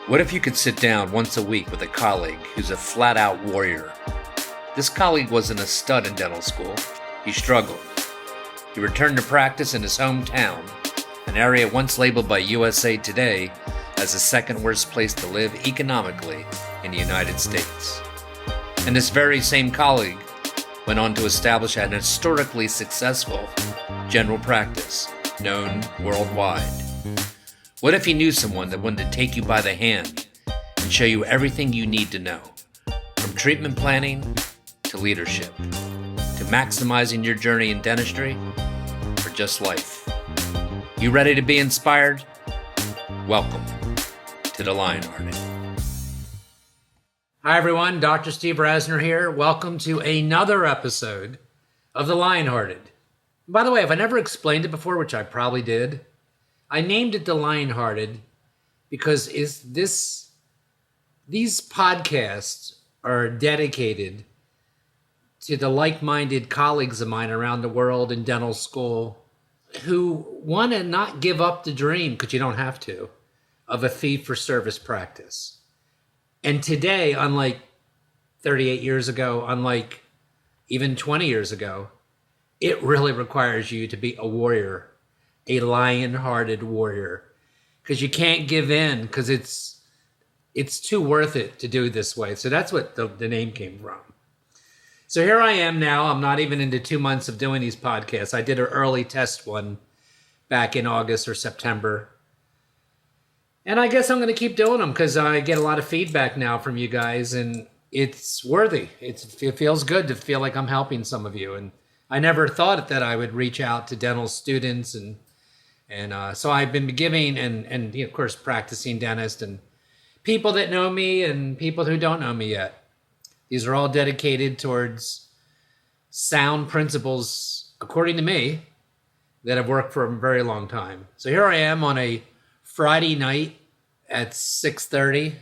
What if you could sit down once a week with a colleague who's a flat-out warrior? This colleague wasn't a stud in dental school. He struggled. He returned to practice in his hometown, an area once labeled by USA Today as the second worst place to live economically in the United States. And this very same colleague went on to establish an historically successful general practice known worldwide. What if you knew someone that wanted to take you by the hand and show you everything you need to know, from treatment planning to leadership, to maximizing your journey in dentistry, or just life? You ready to be inspired? Welcome to the Lionhearted. Hi everyone, Dr. Steve Rasner here. Welcome to another episode of the Lionhearted. By the way, if I never explained it before, which I probably did, I named it the Lionhearted because these podcasts are dedicated to the like-minded colleagues of mine around the world in dental school who want to not give up the dream, because you don't have to, of a fee-for-service practice. And today, unlike 38 years ago, unlike even 20 years ago, it really requires you to be a warrior, a lion-hearted warrior, because you can't give in, because it's too worth it to do this way. So that's what the name came from. So here I am now. I'm not even into 2 months of doing these podcasts. I did an early test one back in August or September. And I guess I'm going to keep doing them because I get a lot of feedback now from you guys, and it's worthy. It feels good to feel like I'm helping some of you. And I never thought that I would reach out to dental students, and so I've been giving and of course practicing dentist and people that know me and people who don't know me yet. These are all dedicated towards sound principles, according to me, that have worked for a very long time. So here I am on a Friday night at 6:30.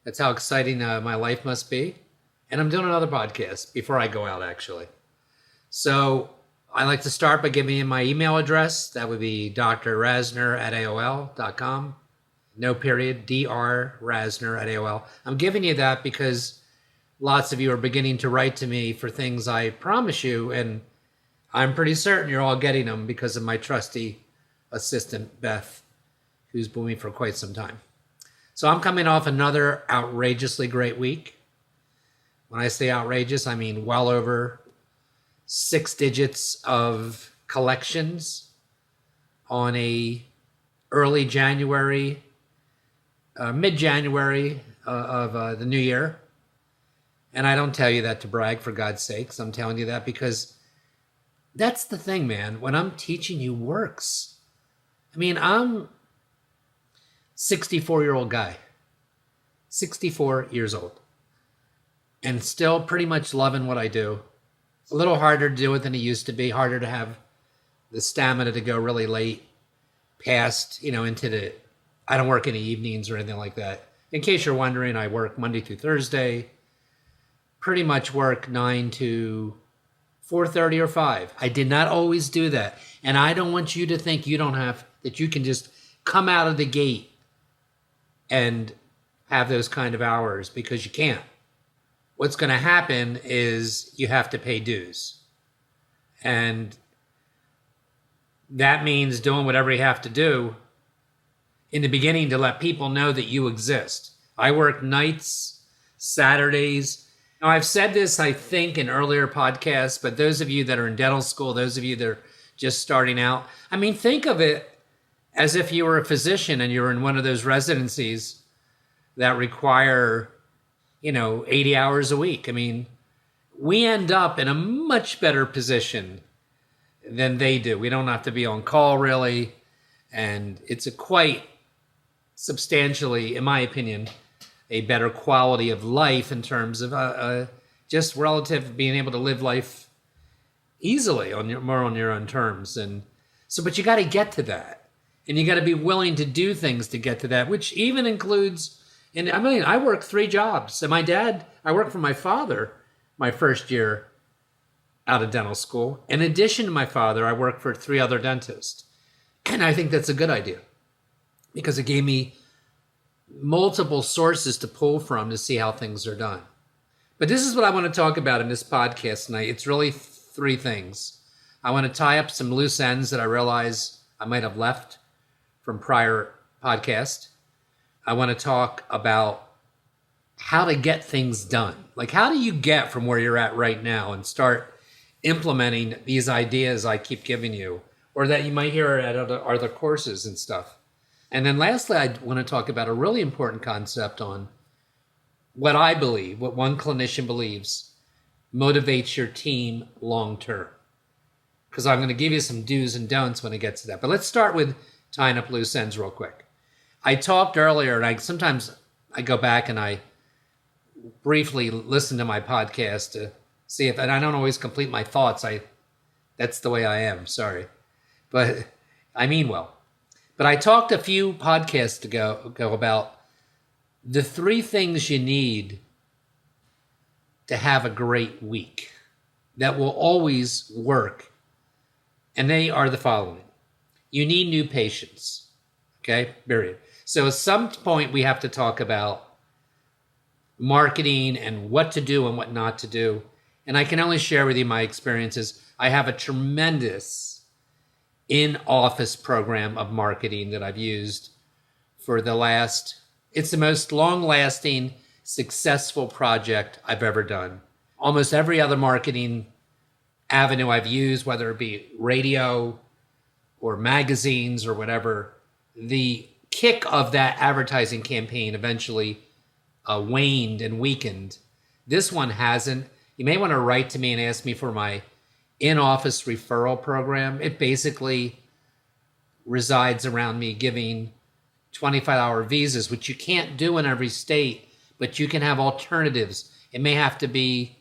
That's how exciting my life must be. And I'm doing another podcast before I go out, actually. So I like to start by giving you my email address. That would be DrRasner@AOL.com. No period, DrRasner@AOL. I'm giving you that because lots of you are beginning to write to me for things I promise you, and I'm pretty certain you're all getting them because of my trusty assistant, Beth, who's been with me for quite some time. So I'm coming off another outrageously great week. When I say outrageous, I mean well over 6 digits of collections on a early January, mid-January of the new year. And I don't tell you that to brag, for God's sakes. I'm telling you that because that's the thing, man. What I'm teaching you works. I mean, I'm 64-year-old guy, 64 years old, and still pretty much loving what I do. It's a little harder to do it than it used to be, harder to have the stamina to go really late past, into I don't work any evenings or anything like that. In case you're wondering, I work Monday through Thursday, pretty much work 9 to 4:30 or 5. I did not always do that. And I don't want you to think that you can just come out of the gate and have those kind of hours, because you can't. What's going to happen is you have to pay dues. And that means doing whatever you have to do in the beginning to let people know that you exist. I work nights, Saturdays. Now, I've said this, I think, in earlier podcasts, but those of you that are in dental school, those of you that are just starting out, I mean, think of it as if you were a physician and you're in one of those residencies that require 80 hours a week. I mean, we end up in a much better position than they do. We don't have to be on call, really. And it's a quite substantially, in my opinion, a better quality of life in terms of just relative being able to live life easily more on your own terms. And so, but you got to get to that. And you got to be willing to do things to get to that, which even includes, I worked 3 jobs. And I worked for my father my first year out of dental school. In addition to my father, I worked for 3 other dentists. And I think that's a good idea because it gave me multiple sources to pull from to see how things are done. But this is what I want to talk about in this podcast tonight. It's really three things. I want to tie up some loose ends that I realize I might have left from prior podcasts. I want to talk about how to get things done. Like, how do you get from where you're at right now and start implementing these ideas I keep giving you, or that you might hear at other courses and stuff. And then lastly, I want to talk about a really important concept on what I believe, what one clinician believes, motivates your team long term. Because I'm going to give you some do's and don'ts when it gets to that. But let's start with tying up loose ends real quick. I talked earlier, and sometimes I go back and I briefly listen to my podcast to see if, and I don't always complete my thoughts. That's the way I am, sorry. But I mean well. But I talked a few podcasts ago about the three things you need to have a great week that will always work. And they are the following. You need new patients. Okay, period. So at some point we have to talk about marketing and what to do and what not to do. And I can only share with you my experiences. I have a tremendous in-office program of marketing that I've used for it's the most long-lasting, successful project I've ever done. Almost every other marketing avenue I've used, whether it be radio or magazines or whatever, the kick of that advertising campaign eventually waned and weakened. This one hasn't. You may want to write to me and ask me for my in-office referral program. It basically resides around me giving 25-hour visas, which you can't do in every state, but you can have alternatives. It may have to be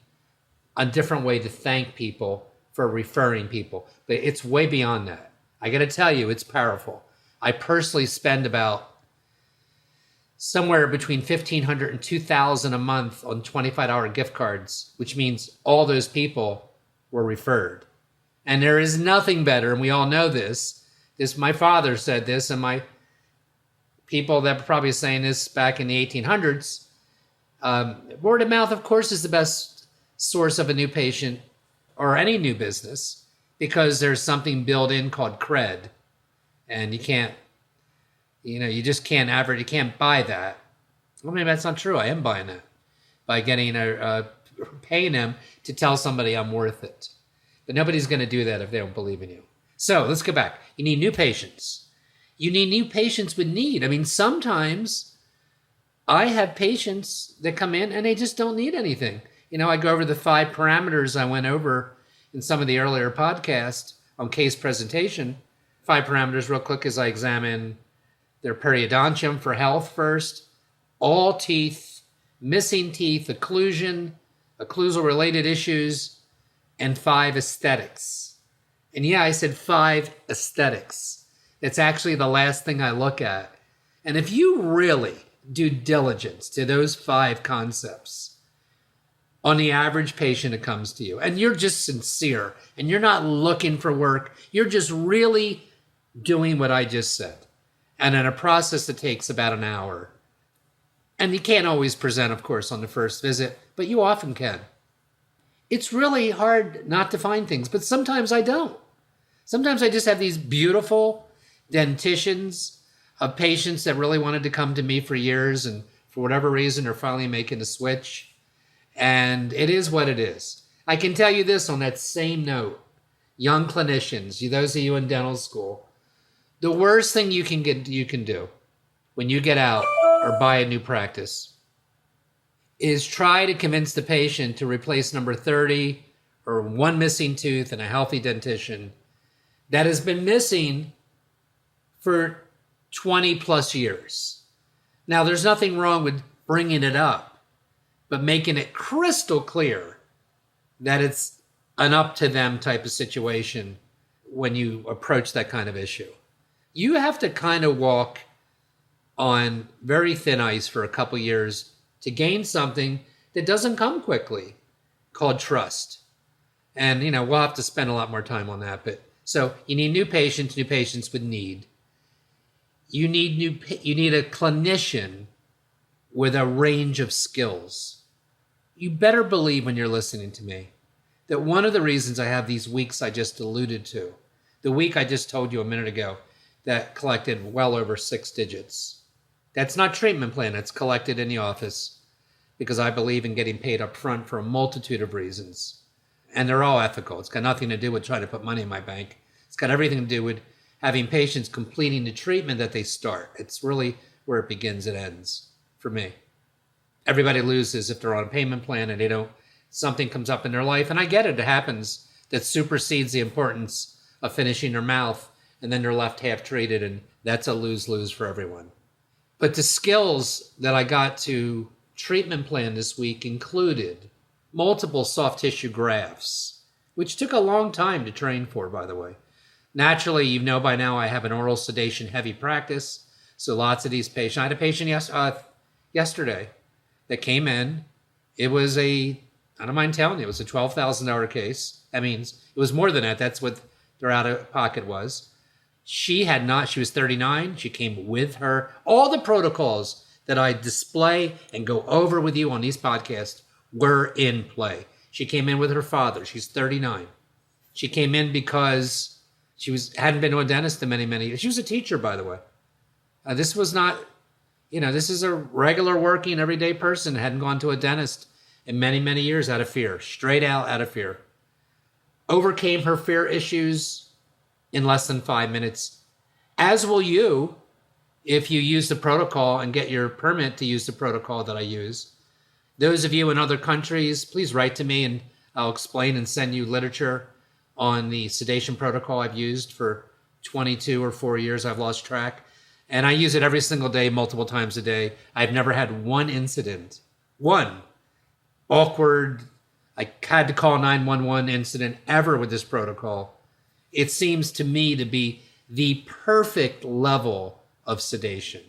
a different way to thank people for referring people, but it's way beyond that. I got to tell you, it's powerful. I personally spend about somewhere between $1,500 and $2,000 a month on 25-hour gift cards, which means all those people were referred. And there is nothing better, and we all know this. My father said this, and my people that were probably saying this back in the 1800s. Word of mouth, of course, is the best source of a new patient or any new business because there's something built in called cred. And you can't, you just can't you can't buy that. Well, maybe that's not true. I am buying it by getting paying them to tell somebody I'm worth it. But nobody's going to do that if they don't believe in you. So let's go back. You need new patients. You need new patients with need. I mean, sometimes I have patients that come in and they just don't need anything. I go over the 5 parameters I went over in some of the earlier podcasts on case presentation. 5 parameters real quick as I examine their periodontium for health first, all teeth, missing teeth, occlusion, occlusal related issues, and 5 aesthetics. And yeah, I said 5 aesthetics. It's actually the last thing I look at. And if you really do diligence to those 5 concepts on the average patient that comes to you, and you're just sincere and you're not looking for work, you're just really doing what I just said. And in a process that takes about an hour. And you can't always present, of course, on the first visit, but you often can. It's really hard not to find things, but sometimes I don't. Sometimes I just have these beautiful dentitions of patients that really wanted to come to me for years and for whatever reason are finally making a switch. And it is what it is. I can tell you this on that same note. Young clinicians, those of you in dental school, the worst thing you can do when you get out or buy a new practice is try to convince the patient to replace number 30 or 1 missing tooth in a healthy dentition that has been missing for 20 plus years. Now, there's nothing wrong with bringing it up, but making it crystal clear that it's an up to them type of situation when you approach that kind of issue. You have to kind of walk on very thin ice for a couple years to gain something that doesn't come quickly, called trust. And, we'll have to spend a lot more time on that. But so you need new patients with need. You need a clinician with a range of skills. You better believe when you're listening to me that one of the reasons I have these weeks I just alluded to, the week I just told you a minute ago that collected well over 6 digits. That's not treatment plan, it's collected in the office because I believe in getting paid up front for a multitude of reasons. And they're all ethical. It's got nothing to do with trying to put money in my bank. It's got everything to do with having patients completing the treatment that they start. It's really where it begins and ends for me. Everybody loses if they're on a payment plan and they don't, something comes up in their life. And I get it, it happens, that supersedes the importance of finishing their mouth, and then they're left half treated, and that's a lose-lose for everyone. But the skills that I got to treatment plan this week included multiple soft tissue grafts, which took a long time to train for, by the way. Naturally, you know by now I have an oral sedation heavy practice, so lots of these patients. I had a patient yesterday that came in. It was I don't mind telling you, it was a $12,000 case. That means it was more than that. That's what their out-of-pocket was. She was 39. She came with her. All the protocols that I display and go over with you on these podcasts were in play. She came in with her father. She's 39. She came in because she hadn't been to a dentist in many, many years. She was a teacher, by the way. This was not, this is a regular working, everyday person. Hadn't gone to a dentist in many, many years out of fear. Straight out of fear. Overcame her fear issues in less than 5 minutes, as will you if you use the protocol and get your permit to use the protocol that I use. Those of you in other countries, please write to me and I'll explain and send you literature on the sedation protocol I've used for 22 or 4 years. I've lost track. And I use it every single day, multiple times a day. I've never had one incident, one awkward, I had to call 911 incident ever with this protocol. It seems to me to be the perfect level of sedation.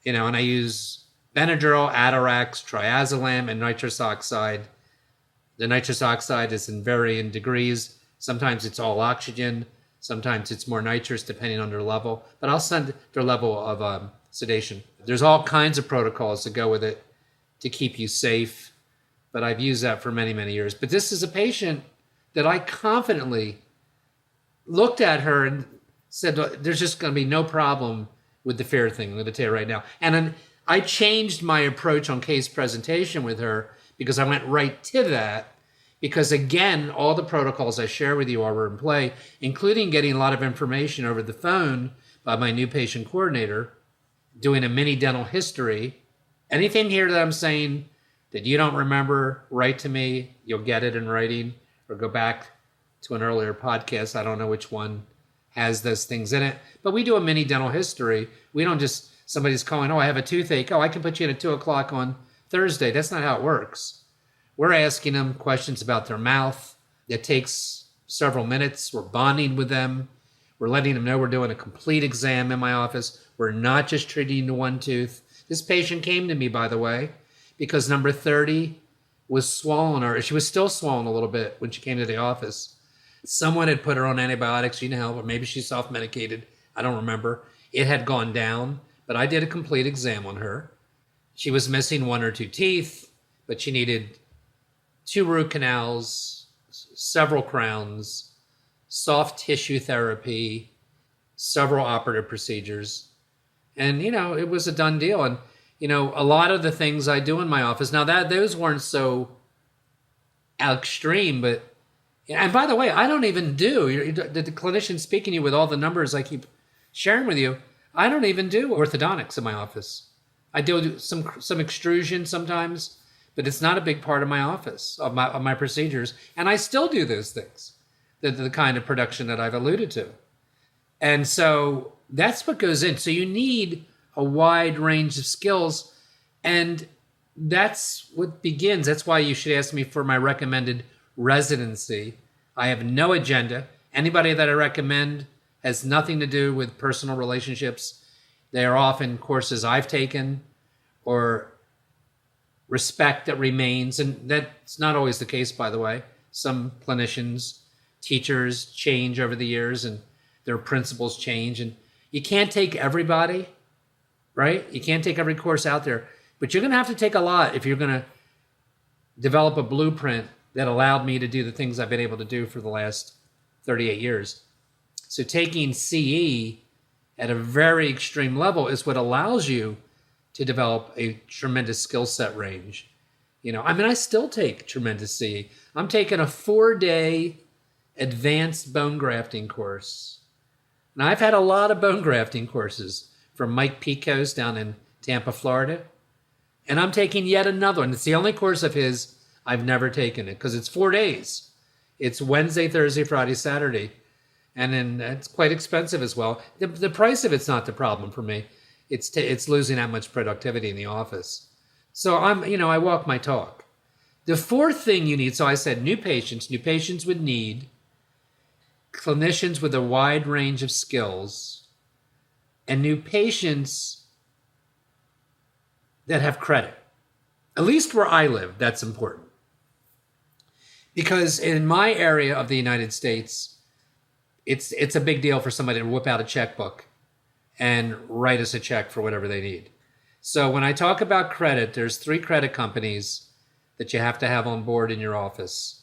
And I use Benadryl, Atarax, Triazolam, and nitrous oxide. The nitrous oxide is in varying degrees. Sometimes it's all oxygen. Sometimes it's more nitrous, depending on their level. But I'll send their level of sedation. There's all kinds of protocols that go with it to keep you safe. But I've used that for many, many years. But this is a patient that I confidently looked at her and said, there's just going to be no problem with the fear thing. I'm going to tell you right now. And then I changed my approach on case presentation with her because I went right to that. Because again, all the protocols I share with you are in play, including getting a lot of information over the phone by my new patient coordinator, doing a mini dental history. Anything here that I'm saying that you don't remember, write to me. You'll get it in writing, or go back to an earlier podcast. I don't know which one has those things in it, but we do a mini dental history. We don't just, somebody's calling, I have a toothache. I can put you in at 2:00 on Thursday. That's not how it works. We're asking them questions about their mouth. It takes several minutes. We're bonding with them. We're letting them know we're doing a complete exam in my office. We're not just treating the one tooth. This patient came to me, by the way, because number 30 was swollen, or she was still swollen a little bit when she came to the office. Someone had put her on antibiotics, or maybe she's self-medicated. I don't remember. It had gone down, but I did a complete exam on her. She was missing 1 or 2 teeth, but she needed 2 root canals, several crowns, soft tissue therapy, several operative procedures. And, it was a done deal. And, a lot of the things I do in my office, now those weren't so extreme, but, and by the way, I don't even do, the clinician speaking to you with all the numbers I keep sharing with you, I don't even do orthodontics in my office. I do some extrusion sometimes, but it's not a big part of my office, of my procedures. And I still do those things, the kind of production that I've alluded to. And so that's what goes in. So you need a wide range of skills, and that's what begins. That's why you should ask me for my recommended residency. I have no agenda. Anybody that I recommend has nothing to do with personal relationships. They are often courses I've taken or respect that remains. And that's not always the case, by the way. Some clinicians, teachers change over the years and their principles change. And you can't take everybody, right? You can't take every course out there, but you're going to have to take a lot if you're going to develop a blueprint that allowed me to do the things I've been able to do for the last 38 years. So taking CE at a very extreme level is what allows you to develop a tremendous skill set range. I still take tremendous CE. I'm taking a 4-day advanced bone grafting course. And I've had a lot of bone grafting courses from Mike Picos down in Tampa, Florida. And I'm taking yet another one. It's the only course of his I've never taken it because it's 4 days. It's Wednesday, Thursday, Friday, Saturday. And then it's quite expensive as well. The price of it's not the problem for me. It's losing that much productivity in the office. So I walk my talk. The fourth thing you need, so I said new patients with need, clinicians with a wide range of skills, and new patients that have credit. At least where I live, that's important. Because in my area of the United States, it's a big deal for somebody to whip out a checkbook and write us a check for whatever they need. So when I talk about credit, there's 3 credit companies that you have to have on board in your office.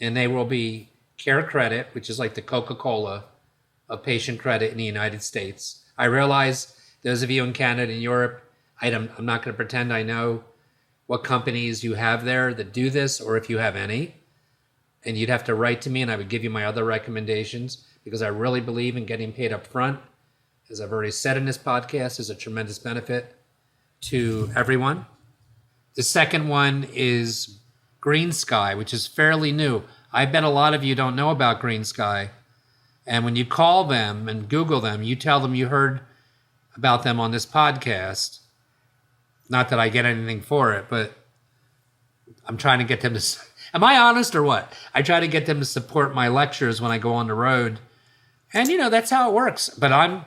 And they will be Care Credit, which is like the Coca-Cola of patient credit in the United States. I realize those of you in Canada and Europe, I'm not going to pretend I know what companies you have there that do this, or if you have any. And you'd have to write to me and I would give you my other recommendations because I really believe in getting paid up front. As I've already said in this podcast, is a tremendous benefit to everyone. The second one is Green Sky, which is fairly new. I bet a lot of you don't know about Green Sky. And when you call them and Google them, you tell them you heard about them on this podcast. Not that I get anything for it, but I'm trying to get them to... Am I honest or what? I try to get them to support my lectures when I go on the road. And, that's how it works. But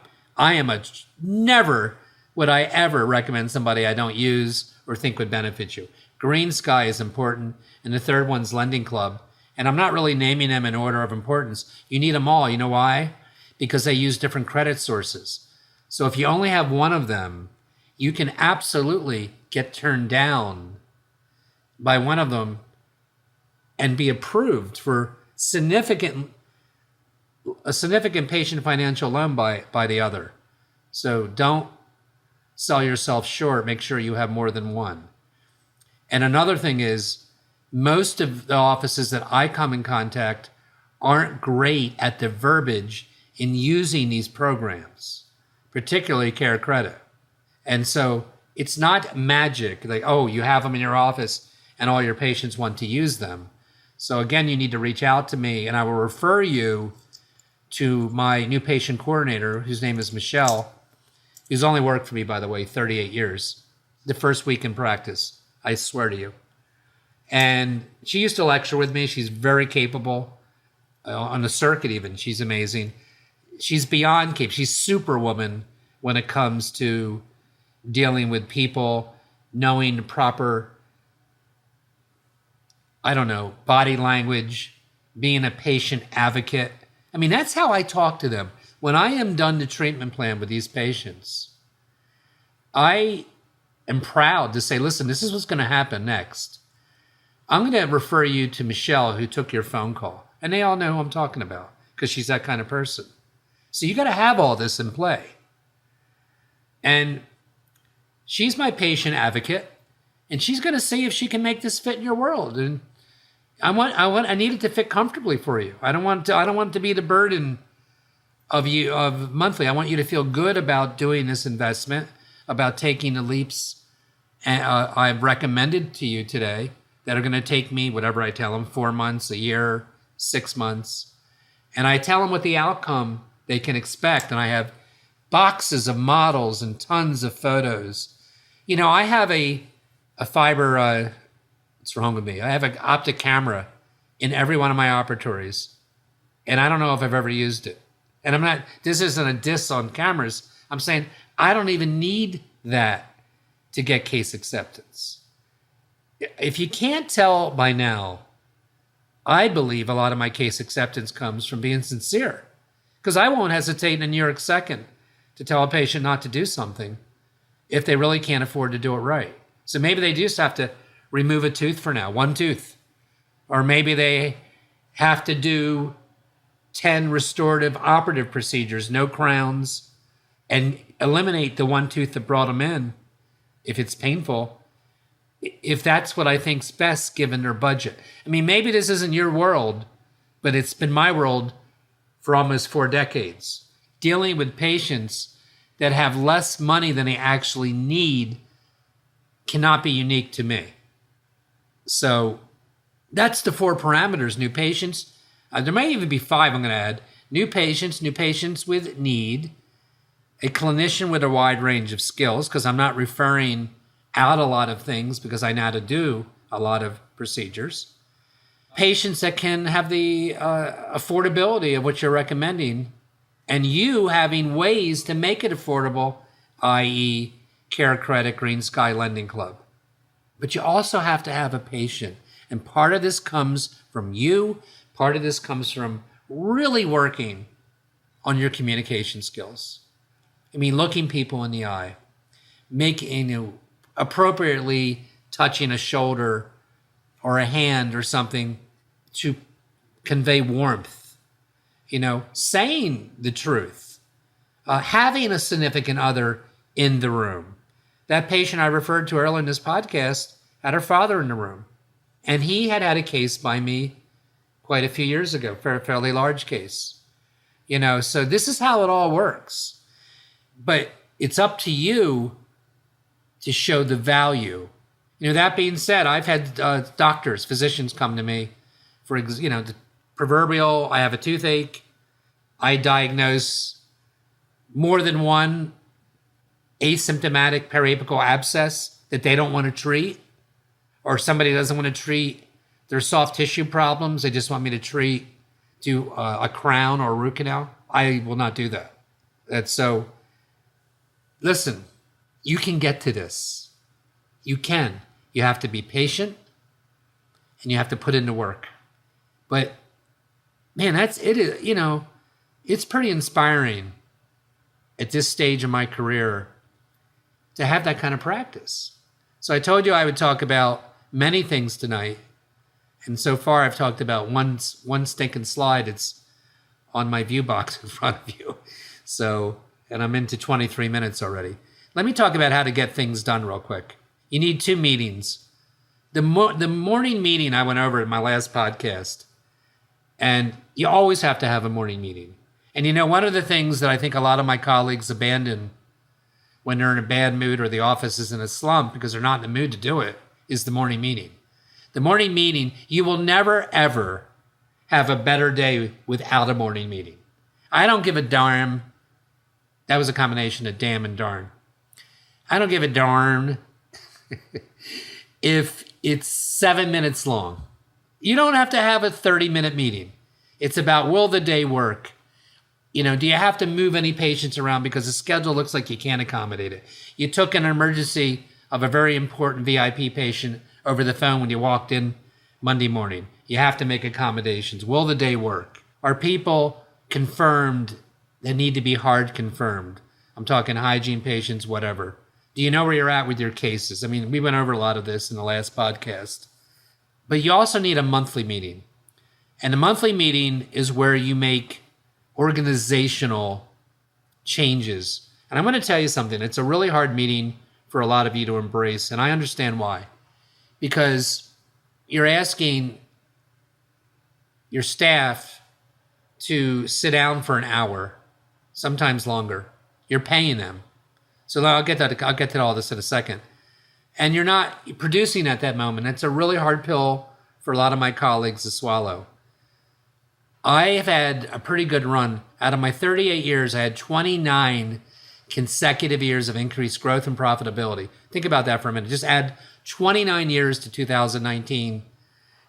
never would I ever recommend somebody I don't use or think would benefit you. Green Sky is important. And the third one's Lending Club. And I'm not really naming them in order of importance. You need them all. You know why? Because they use different credit sources. So if you only have one of them, you can absolutely get turned down by one of them and be approved for a significant patient financial loan by the other. So don't sell yourself short. Make sure you have more than one. And another thing is, most of the offices that I come in contact aren't great at the verbiage in using these programs, particularly Care Credit. And so it's not magic, like, oh, you have them in your office and all your patients want to use them. So again, you need to reach out to me and I will refer you to my new patient coordinator, whose name is Michelle, who's only worked for me, by the way, 38 years. The first week in practice, I swear to you. And she used to lecture with me. She's very capable on the circuit even. She's amazing. She's beyond capable. She's superwoman when it comes to dealing with people, knowing the proper, body language, being a patient advocate. I mean, that's how I talk to them. When I am done the treatment plan with these patients, I am proud to say, listen, this is what's going to happen next. I'm going to refer you to Michelle, who took your phone call. And they all know who I'm talking about because she's that kind of person. So you got to have all this in play. And she's my patient advocate, and she's going to see if she can make this fit in your world. And I need it to fit comfortably for you. I don't want it to be the burden of monthly. I want you to feel good about doing this investment, about taking the leaps I've recommended to you today that are going to take me, whatever I tell them, 4 months, a year, 6 months. And I tell them what the outcome they can expect. And I have boxes of models and tons of photos. I have a fiber, what's wrong with me? I have an optic camera in every one of my operatories. And I don't know if I've ever used it. And this isn't a diss on cameras. I'm saying I don't even need that to get case acceptance. If you can't tell by now, I believe a lot of my case acceptance comes from being sincere. Because I won't hesitate in a New York second to tell a patient not to do something if they really can't afford to do it right. So maybe they just have to remove a tooth for now, one tooth. Or maybe they have to do 10 restorative operative procedures, no crowns, and eliminate the one tooth that brought them in if it's painful. If that's what I think's best given their budget. I mean, maybe this isn't your world, but it's been my world for almost 4 decades. Dealing with patients that have less money than they actually need cannot be unique to me. So that's the 4 parameters. New patients, there may even be 5 I'm going to add. New patients with need, a clinician with a wide range of skills, because I'm not referring out a lot of things because I know how to do a lot of procedures. Patients that can have the affordability of what you're recommending, and you having ways to make it affordable, i.e. Care Credit, Green Sky Lending Club. But you also have to have a patient. And part of this comes from you. Part of this comes from really working on your communication skills. I mean, looking people in the eye, making, appropriately touching a shoulder or a hand or something to convey warmth, saying the truth, having a significant other in the room. That patient I referred to earlier in this podcast had her father in the room, and he had a case by me quite a few years ago, fairly large case. So this is how it all works. But it's up to you to show the value. That being said, I've had doctors, physicians come to me for, the proverbial, I have a toothache. I diagnose more than one asymptomatic periapical abscess that they don't want to treat, or somebody doesn't want to treat their soft tissue problems. They just want me to do a crown or a root canal. I will not do that. Listen, you can get to this. You can. You have to be patient and you have to put in the work. But man, that's it. It's pretty inspiring at this stage of my career to have that kind of practice. So I told you I would talk about many things tonight. And so far I've talked about one stinking slide. It's on my view box in front of you. And I'm into 23 minutes already. Let me talk about how to get things done real quick. You need 2 meetings. The morning meeting I went over in my last podcast, and you always have to have a morning meeting. And one of the things that I think a lot of my colleagues abandon when they're in a bad mood or the office is in a slump because they're not in the mood to do it is the morning meeting. The morning meeting, you will never, ever have a better day without a morning meeting. I don't give a darn. That was a combination of damn and darn. I don't give a darn if it's 7 minutes long. You don't have to have a 30-minute meeting. It's about, will the day work? Do you have to move any patients around because the schedule looks like you can't accommodate it? You took an emergency of a very important VIP patient over the phone when you walked in Monday morning. You have to make accommodations. Will the day work? Are people confirmed that need to be hard confirmed? I'm talking hygiene patients, whatever. Do you know where you're at with your cases? I mean, we went over a lot of this in the last podcast. But you also need a monthly meeting. And the monthly meeting is where you make organizational changes. And I'm going to tell you something. It's a really hard meeting for a lot of you to embrace. And I understand why. Because you're asking your staff to sit down for an hour, sometimes longer. You're paying them. So I'll get to all this in a second. And you're not producing at that moment. It's a really hard pill for a lot of my colleagues to swallow. I have had a pretty good run. Out of my 38 years, I had 29 consecutive years of increased growth and profitability. Think about that for a minute. Just add 29 years to 2019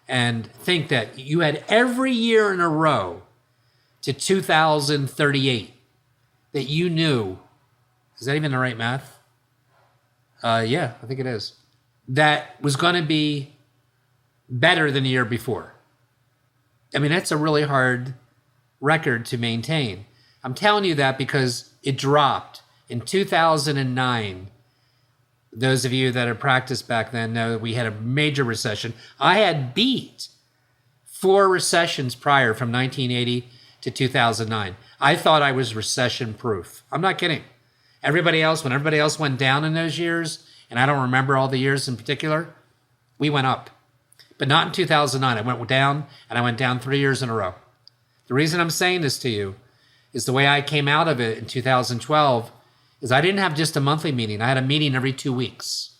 and think that you had every year in a row to 2038 that you knew. Is that even the right math? Yeah, I think it is. That was going to be better than the year before. I mean, that's a really hard record to maintain. I'm telling you that because it dropped in 2009. Those of you that have practiced back then know that we had a major recession. I had beat 4 recessions prior from 1980 to 2009. I thought I was recession proof. I'm not kidding. When everybody else went down in those years, and I don't remember all the years in particular, we went up. But not in 2009. I went down, and I went down 3 years in a row. The reason I'm saying this to you is the way I came out of it in 2012 is I didn't have just a monthly meeting. I had a meeting every 2 weeks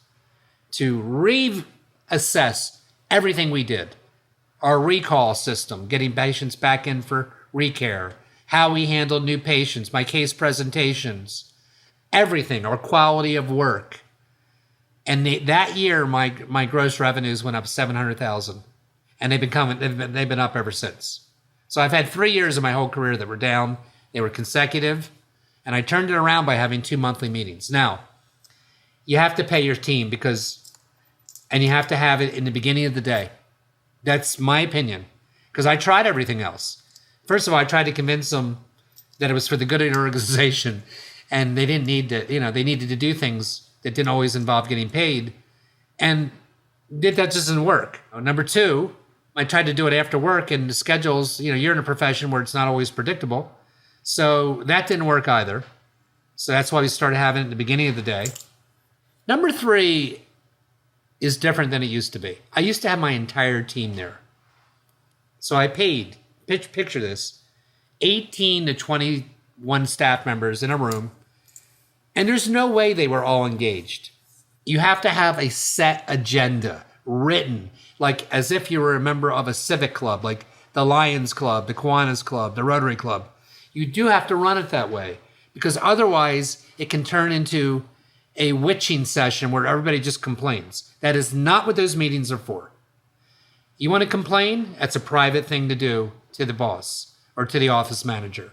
to reassess everything we did. Our recall system, getting patients back in for recare, how we handled new patients, my case presentations, everything, our quality of work. And that year, my gross revenues went up $700,000, and they've been up ever since. So I've had 3 years of my whole career that were down. They were consecutive, and I turned it around by having 2 monthly meetings. Now, you have to pay your team and you have to have it in the beginning of the day. That's my opinion, because I tried everything else. First of all, I tried to convince them that it was for the good of the organization, and they didn't need to, they needed to do things that didn't always involve getting paid, and that just didn't work. Number 2, I tried to do it after work, and the schedules, you're in a profession where it's not always predictable. So that didn't work either. So that's why we started having it at the beginning of the day. Number 3 is different than it used to be. I used to have my entire team there. So I paid, picture this, 18 to 21 staff members in a room, and there's no way they were all engaged. You have to have a set agenda written, like as if you were a member of a civic club, like the Lions Club, the Kiwanis Club, the Rotary Club. You do have to run it that way, because otherwise it can turn into a witching session where everybody just complains. That is not what those meetings are for. You want to complain? That's a private thing to do to the boss or to the office manager.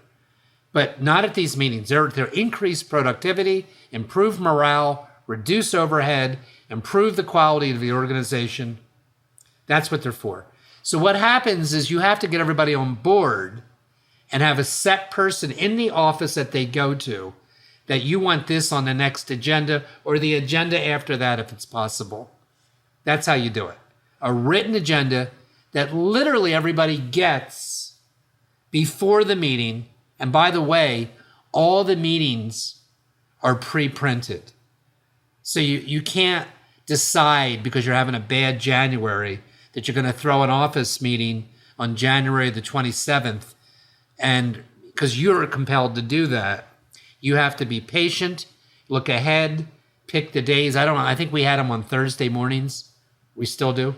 But not at these meetings. They're increase productivity, improve morale, reduce overhead, improve the quality of the organization. That's what they're for. So what happens is you have to get everybody on board and have a set person in the office that they go to, that you want this on the next agenda or the agenda after that if it's possible. That's how you do it. A written agenda that literally everybody gets before the meeting. And by the way, all the meetings are pre-printed. So you can't decide because you're having a bad January that you're going to throw an office meeting on January the 27th. And because you're compelled to do that, you have to be patient, look ahead, pick the days. I think we had them on Thursday mornings. We still do.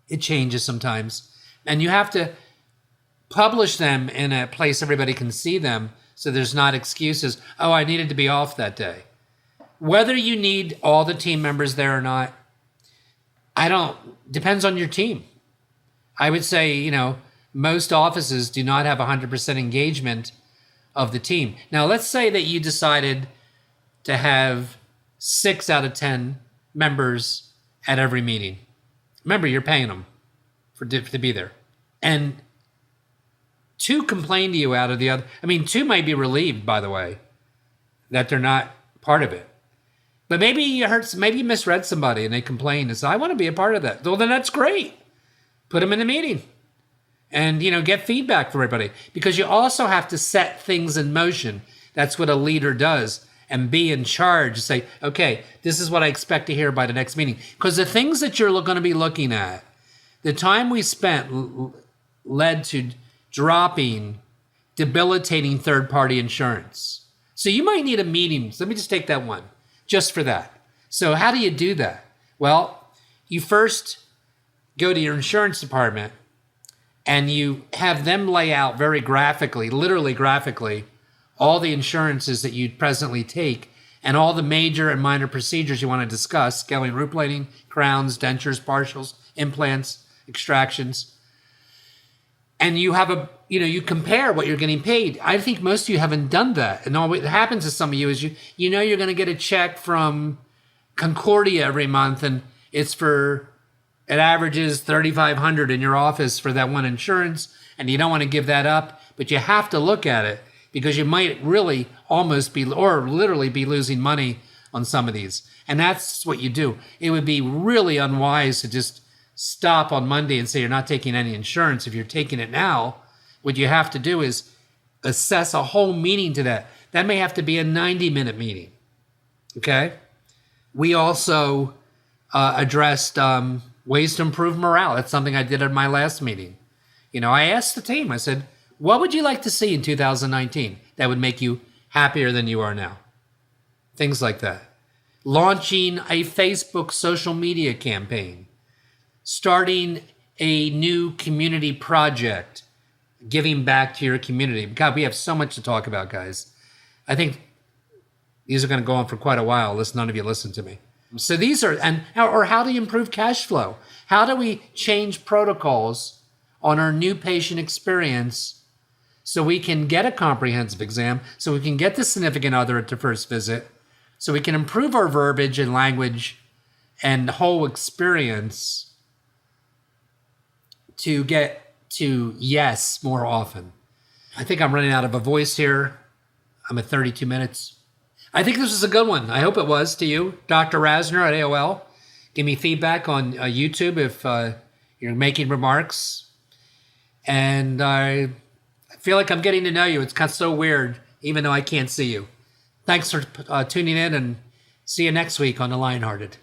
It changes sometimes. And you have to publish them in a place everybody can see them so there's not excuses. Oh, I needed to be off that day. Whether you need all the team members there or not, depends on your team. I would say, most offices do not have 100% engagement of the team. Now, let's say that you decided to have 6 out of 10 members at every meeting. Remember, you're paying them to be there. And 2 complain to you out of the other. 2 might be relieved, by the way, that they're not part of it. But maybe you misread somebody and they complain and say, I want to be a part of that. Well, then that's great. Put them in the meeting and, get feedback from everybody, because you also have to set things in motion. That's what a leader does, and be in charge. Say, okay, this is what I expect to hear by the next meeting. Because the things that you're going to be looking at, the time we spent led to dropping debilitating third-party insurance. So you might need a meeting. Let me just take that one, just for that. So how do you do that? Well, you first go to your insurance department and you have them lay out very graphically, literally graphically, all the insurances that you presently take and all the major and minor procedures you want to discuss: scaling, root plating, crowns, dentures, partials, implants, extractions. And you have you compare what you're getting paid. I think most of you haven't done that. And all what happens to some of you is you're going to get a check from Concordia every month, and it averages $3,500 in your office for that one insurance, and you don't want to give that up, but you have to look at it because you might really almost be, or literally be, losing money on some of these. And that's what you do. It would be really unwise to just stop on Monday and say you're not taking any insurance. If you're taking it now, what you have to do is assess a whole meeting to that. That may have to be a 90-minute meeting. Okay? We also addressed ways to improve morale. That's something I did at my last meeting. I asked the team, I said, what would you like to see in 2019 that would make you happier than you are now? Things like that. Launching a Facebook social media campaign. Starting a new community project. Giving back to your community. God, we have so much to talk about, guys. I think these are going to go on for quite a while unless none of you listen to me. So these are, or how do you improve cash flow? How do we change protocols on our new patient experience so we can get a comprehensive exam, so we can get the significant other at the first visit, so we can improve our verbiage and language and whole experience to get to yes more often. I think I'm running out of a voice here. I'm at 32 minutes. I think this was a good one. I hope it was to you. DrRasner at AOL. Give me feedback on YouTube if you're making remarks. And I feel like I'm getting to know you. It's kind of so weird, even though I can't see you. Thanks for tuning in, and see you next week on The Lionhearted.